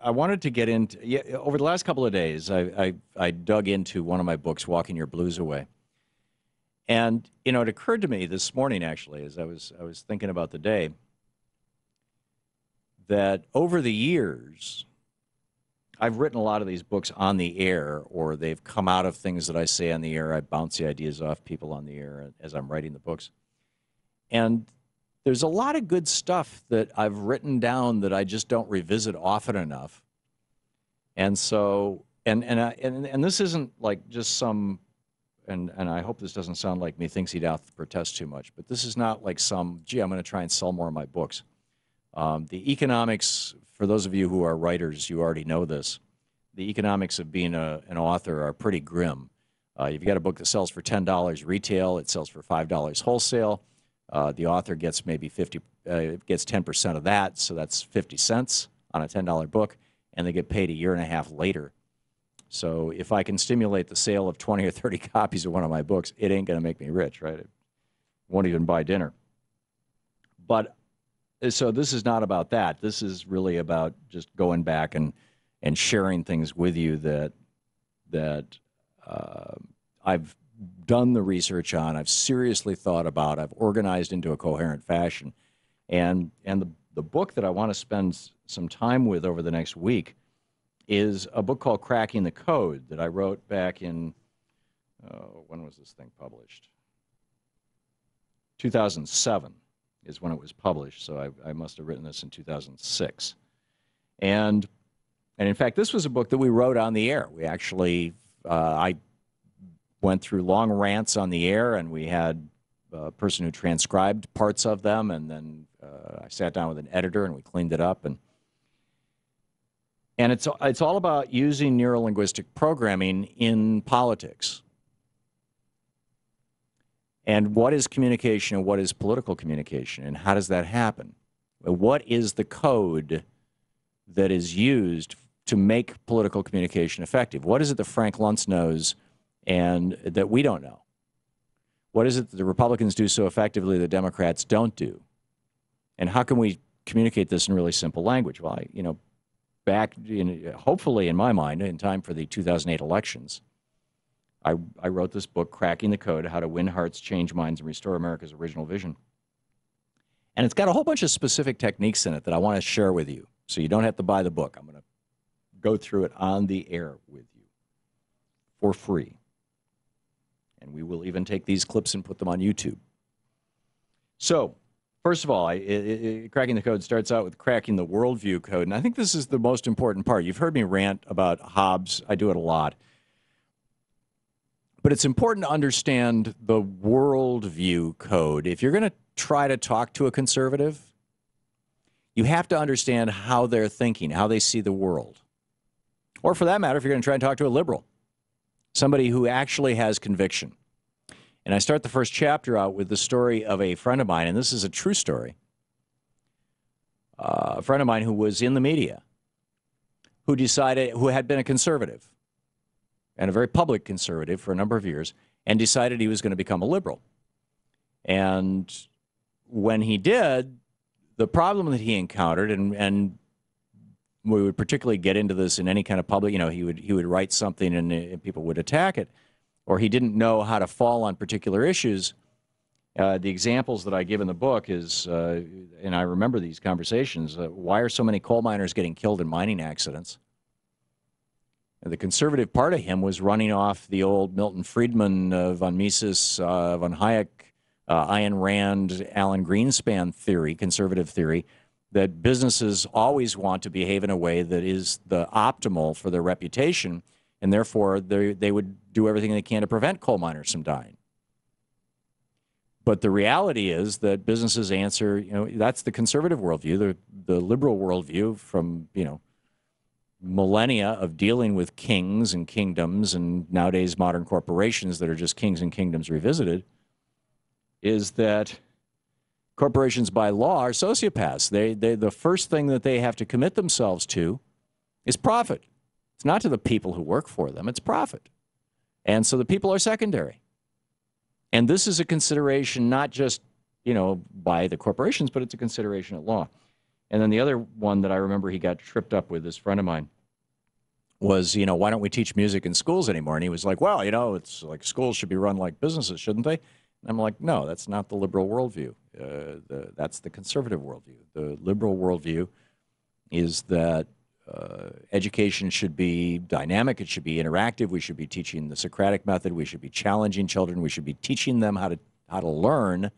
I wanted to get into, yeah, over the last couple of days, I dug into one of my books, Walking Your Blues Away. And, it occurred to me this morning, actually, as I was thinking about the day, that over the years, I've written a lot of these books on the air, or they've come out of things that I say on the air. I bounce the ideas off people on the air as I'm writing the books. And there's a lot of good stuff that I've written down that I just don't revisit often enough. And so, and this isn't like just some, and I hope this doesn't sound like me thinks he'd out to protest too much, but this is not like some, gee, I'm going to try and sell more of my books. The economics, for those of you who are writers, you already know this. The economics of being an author are pretty grim. You've got a book that sells for $10 retail, it sells for $5 wholesale. The author gets maybe gets 10% of that, so that's 50 cents on a $10 book, and they get paid a year and a half later. So if I can stimulate the sale of 20 or 30 copies of one of my books, it ain't going to make me rich, right? It won't even buy dinner. But so this is not about that. This is really about just going back and sharing things with you that I've done the research on, I've seriously thought about, I've organized into a coherent fashion. And the book that I want to spend some time with over the next week is a book called Cracking the Code that I wrote back in, when was this thing published? 2007 is when it was published, so I must have written this in 2006. And in fact, this was a book that we wrote on the air. We actually, I went through long rants on the air, and we had a person who transcribed parts of them, and then I sat down with an editor, and we cleaned it up. And it's all about using neurolinguistic programming in politics. And what is communication and what is political communication, and how does that happen? What is the code that is used to make political communication effective? What is it that Frank Luntz knows and that we don't know? What is it that the Republicans do so effectively the Democrats don't do? And how can we communicate this in really simple language? Well, back hopefully in my mind, in time for the 2008 elections, I wrote this book, Cracking the Code, How to Win Hearts, Change Minds, and Restore America's Original Vision. And it's got a whole bunch of specific techniques in it that I want to share with you, so you don't have to buy the book. I'm going to go through it on the air with you for free. And we will even take these clips and put them on YouTube. So, first of all, Cracking the Code starts out with cracking the worldview code. And I think this is the most important part. You've heard me rant about Hobbes. I do it a lot. But it's important to understand the worldview code. If you're going to try to talk to a conservative, you have to understand how they're thinking, how they see the world. Or for that matter, if you're going to try and talk to a liberal, somebody who actually has conviction. And I start the first chapter out with the story of a friend of mine, and this is a true story. A friend of mine who was in the media, who had been a conservative, and a very public conservative for a number of years, and decided he was going to become a liberal. And when he did, the problem that he encountered, and we would particularly get into this in any kind of public, he would write something and people would attack it, or he didn't know how to fall on particular issues. The examples that I give in the book is, and I remember these conversations, why are so many coal miners getting killed in mining accidents? And the conservative part of him was running off the old Milton Friedman, von Mises, von Hayek, Ayn Rand, Alan Greenspan theory, conservative theory, that businesses always want to behave in a way that is the optimal for their reputation, and therefore they would do everything they can to prevent coal miners from dying. But the reality is that businesses answer, that's the conservative worldview. The liberal worldview from, millennia of dealing with kings and kingdoms and nowadays modern corporations that are just kings and kingdoms revisited, is that corporations by law are sociopaths. The first thing that they have to commit themselves to is profit. It's not to the people who work for them, it's profit. And so the people are secondary. And this is a consideration not just, by the corporations, but it's a consideration at law. And then the other one that I remember he got tripped up with, this friend of mine, was, why don't we teach music in schools anymore? And he was like, well, it's like schools should be run like businesses, shouldn't they? And I'm like, no, that's not the liberal worldview. That's the conservative worldview. The liberal worldview is that education should be dynamic. It should be interactive. We should be teaching the Socratic method. We should be challenging children. We should be teaching them how to learn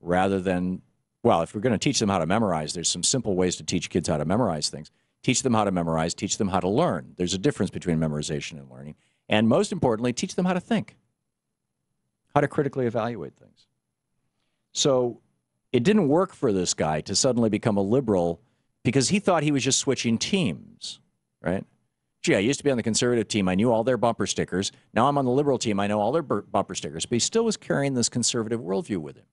rather than, well, if we're going to teach them how to memorize, there's some simple ways to teach kids how to memorize things. Teach them how to memorize. Teach them how to learn. There's a difference between memorization and learning. And most importantly, teach them how to think, how to critically evaluate things. So it didn't work for this guy to suddenly become a liberal because he thought he was just switching teams, right? Gee, I used to be on the conservative team. I knew all their bumper stickers. Now I'm on the liberal team. I know all their bumper stickers. But he still was carrying this conservative worldview with him.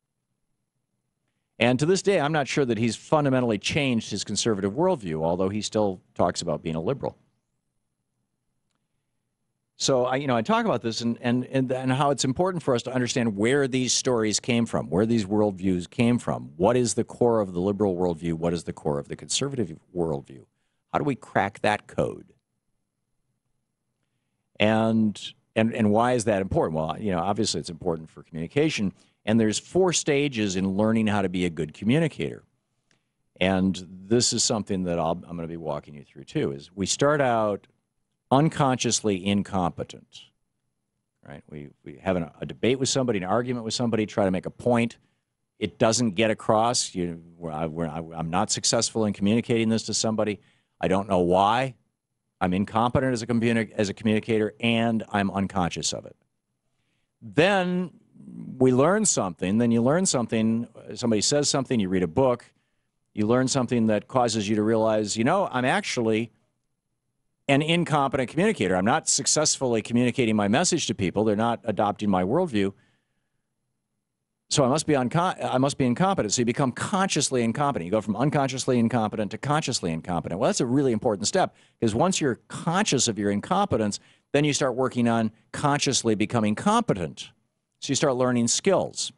And to this day, I'm not sure that he's fundamentally changed his conservative worldview, although he still talks about being a liberal. So I talk about this and how it's important for us to understand where these stories came from, where these worldviews came from. What is the core of the liberal worldview? What is the core of the conservative worldview? How do we crack that code? And why is that important? Well, obviously it's important for communication. And there's 4 stages in learning how to be a good communicator. And this is something that I'm going to be walking you through too, is we start out unconsciously incompetent, right? We have a debate with somebody, an argument with somebody, try to make a point. It doesn't get across. I'm not successful in communicating this to somebody. I don't know why. I'm incompetent as a communicator, and I'm unconscious of it. Then we learn something. Then you learn something. Somebody says something. You read a book. You learn something that causes you to realize, I'm actually an incompetent communicator. I'm not successfully communicating my message to people. They're not adopting my worldview. So I must be incompetent. So you become consciously incompetent. You go from unconsciously incompetent to consciously incompetent. Well, that's a really important step, because once you're conscious of your incompetence, then you start working on consciously becoming competent. So you start learning skills.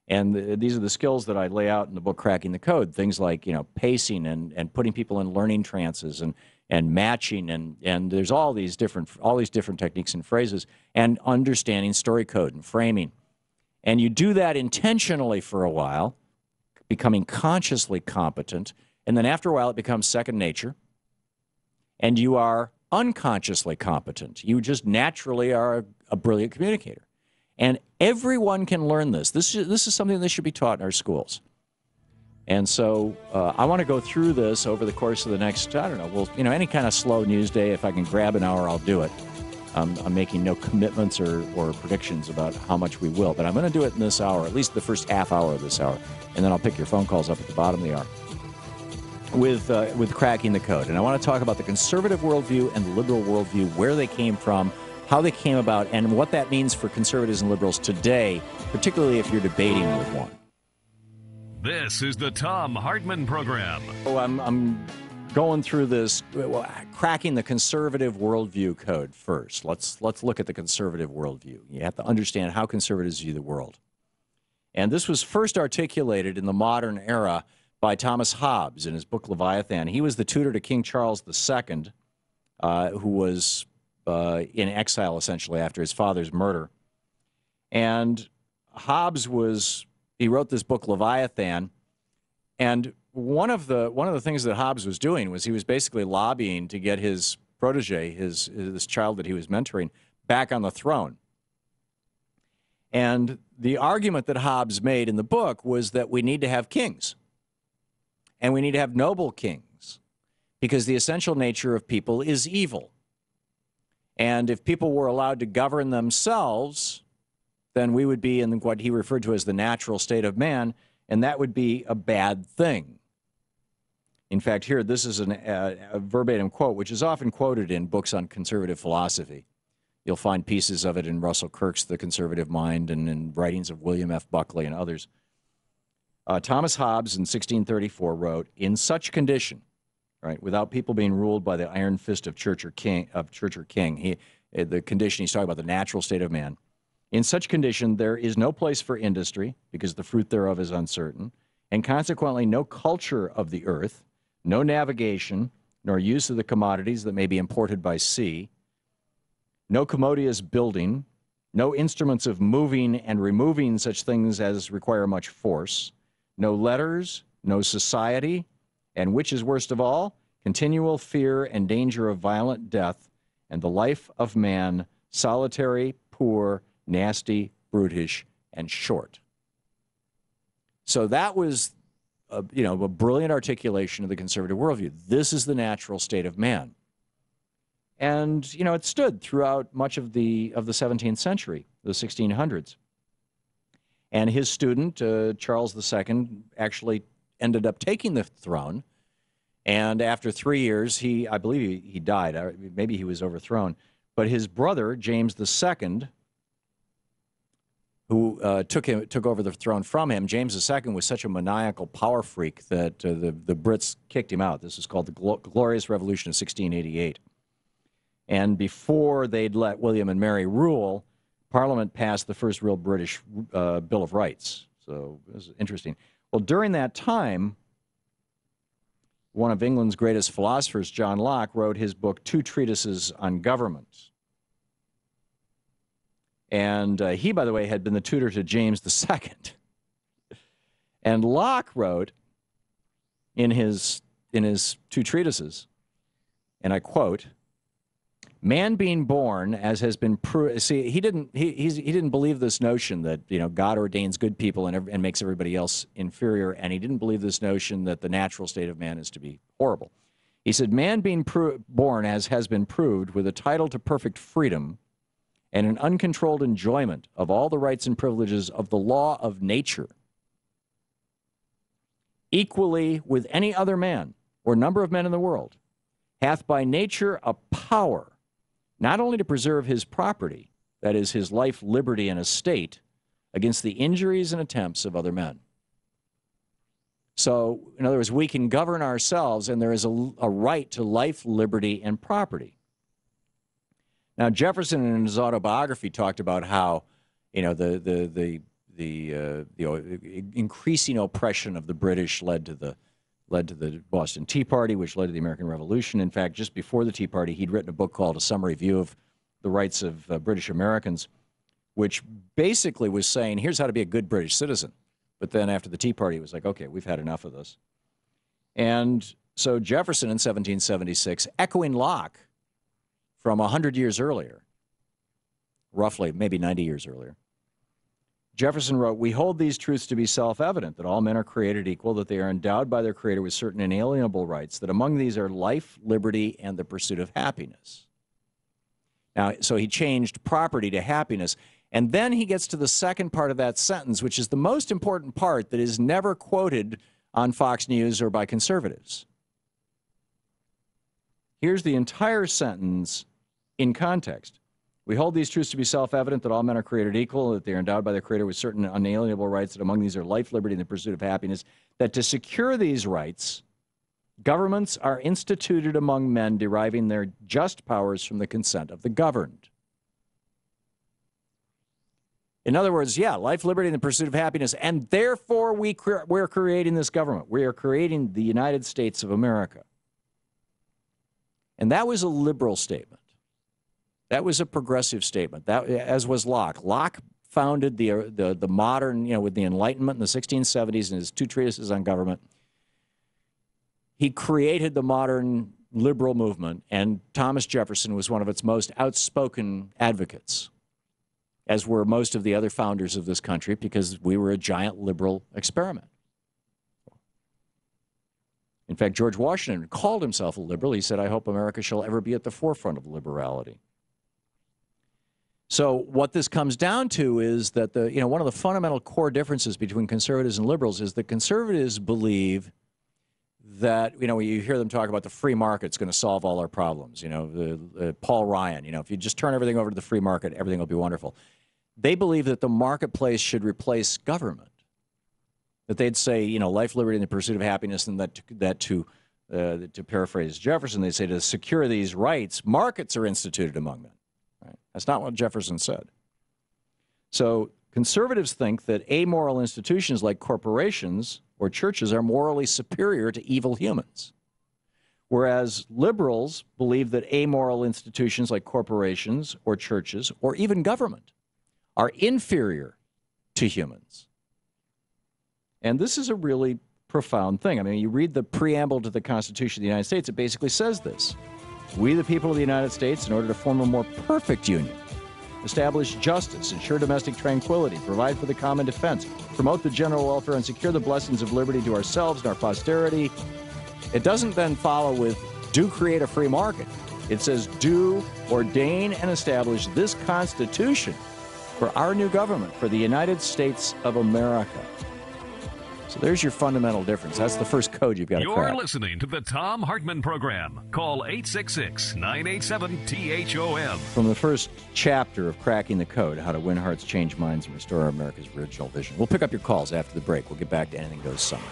And these are the skills that I lay out in the book, Cracking the Code. Things like, pacing and putting people in learning trances and matching, and there's all these different techniques and phrases, and understanding story code and framing. And you do that intentionally for a while, becoming consciously competent, and then after a while it becomes second nature, and you are unconsciously competent. You just naturally are a brilliant communicator. And everyone can learn this. This is something that should be taught in our schools. And so I want to go through this over the course of the next, any kind of slow news day. If I can grab an hour, I'll do it. I'm making no commitments or predictions about how much we will, but I'm going to do it in this hour, at least the first half hour of this hour, and then I'll pick your phone calls up at the bottom of the hour with Cracking the Code. And I want to talk about the conservative worldview and the liberal worldview, where they came from, how they came about, and what that means for conservatives and liberals today, particularly if you're debating with one. This is the Thom Hartmann Program. So I'm going through this, cracking the conservative worldview code first. Let's look at the conservative worldview. You have to understand how conservatives view the world. And this was first articulated in the modern era by Thomas Hobbes in his book Leviathan. He was the tutor to King Charles II, who was in exile, essentially, after his father's murder. And Hobbes he wrote this book Leviathan, and one of the things that Hobbes was doing was he was basically lobbying to get his protege, this child that he was mentoring, back on the throne. And the argument that Hobbes made in the book was that we need to have kings, and we need to have noble kings, because the essential nature of people is evil. And if people were allowed to govern themselves, then we would be in what he referred to as the natural state of man, and that would be a bad thing. In fact, here, this is a verbatim quote, which is often quoted in books on conservative philosophy. You'll find pieces of it in Russell Kirk's The Conservative Mind and in writings of William F. Buckley and others. Thomas Hobbes in 1634 wrote, "In such condition," right, without people being ruled by the iron fist of church or king, the condition, he's talking about the natural state of man. "In such condition, there is no place for industry, because the fruit thereof is uncertain, and consequently no culture of the earth, no navigation, nor use of the commodities that may be imported by sea, no commodious building, no instruments of moving and removing such things as require much force, no letters, no society, and which is worst of all, continual fear and danger of violent death, and the life of man solitary, poor, nasty, brutish, and short. So that was a brilliant articulation of the conservative worldview. This is the natural state of man. And, it stood throughout much of the 17th century, the 1600s. And his student, Charles II, actually ended up taking the throne. And after 3 years, I believe he died. Maybe he was overthrown. But his brother, James II, who took over the throne from him, James II was such a maniacal power freak that the Brits kicked him out. This is called the Glorious Revolution of 1688. And before they'd let William and Mary rule, Parliament passed the first real British Bill of Rights. So it was interesting. Well, during that time, one of England's greatest philosophers, John Locke, wrote his book, Two Treatises on Government. And he, by the way, had been the tutor to James II. And Locke wrote in his two treatises, and I quote, "Man being born, as has been proved." See, he didn't believe this notion that God ordains good people and makes everybody else inferior, and he didn't believe this notion that the natural state of man is to be horrible. He said, "Man being born, as has been proved, with a title to perfect freedom and an uncontrolled enjoyment of all the rights and privileges of the law of nature, equally with any other man or number of men in the world, hath by nature a power not only to preserve his property, that is, his life, liberty, and estate, against the injuries and attempts of other men." So, in other words, we can govern ourselves, and there is a right to life, liberty, and property. Now, Jefferson in his autobiography talked about how, the increasing oppression of the British led to the Boston Tea Party, which led to the American Revolution. In fact, just before the Tea Party, he'd written a book called A Summary View of the Rights of British Americans, which basically was saying, here's how to be a good British citizen. But then after the Tea Party, it was like, okay, we've had enough of this. And so Jefferson in 1776, echoing Locke from 100 years earlier, roughly, maybe 90 years earlier, Jefferson wrote, "We hold these truths to be self-evident, that all men are created equal, that they are endowed by their Creator with certain inalienable rights, that among these are life, liberty, and the pursuit of happiness." Now, so he changed property to happiness. And then he gets to the second part of that sentence, which is the most important part that is never quoted on Fox News or by conservatives. Here's the entire sentence in context. "We hold these truths to be self-evident, that all men are created equal, that they are endowed by their Creator with certain unalienable rights, that among these are life, liberty, and the pursuit of happiness, that to secure these rights, governments are instituted among men, deriving their just powers from the consent of the governed." In other words, yeah, life, liberty, and the pursuit of happiness, and therefore we're creating this government. We are creating the United States of America. And that was a liberal statement. That was a progressive statement, as was Locke. Locke founded the modern, with the Enlightenment in the 1670s and his two treatises on government. He created the modern liberal movement, and Thomas Jefferson was one of its most outspoken advocates, as were most of the other founders of this country, because we were a giant liberal experiment. In fact, George Washington called himself a liberal. He said, "I hope America shall ever be at the forefront of liberality." So what this comes down to is that one of the fundamental core differences between conservatives and liberals is that conservatives believe that, you hear them talk about the free market's going to solve all our problems. Paul Ryan, if you just turn everything over to the free market, everything will be wonderful. They believe that the marketplace should replace government. That they'd say, life, liberty, and the pursuit of happiness, and that to paraphrase Jefferson, they say to secure these rights, markets are instituted among men. Right? That's not what Jefferson said. So conservatives think that amoral institutions like corporations or churches are morally superior to evil humans. Whereas liberals believe that amoral institutions like corporations or churches or even government are inferior to humans. And this is a really profound thing. I mean, you read the preamble to the Constitution of the United States, it basically says this. We, the people of the United States, in order to form a more perfect union, establish justice, ensure domestic tranquility, provide for the common defense, promote the general welfare, and secure the blessings of liberty to ourselves and our posterity. It doesn't then follow with, do create a free market. It says, do ordain and establish this Constitution for our new government, for the United States of America. So there's your fundamental difference. That's the first code you've got to crack. You're listening to the Thom Hartmann Program. Call 866-987-THOM. From the first chapter of Cracking the Code, How to Win Hearts, Change Minds, and Restore America's Original Vision. We'll pick up your calls after the break. We'll get back to Anything Goes Summer.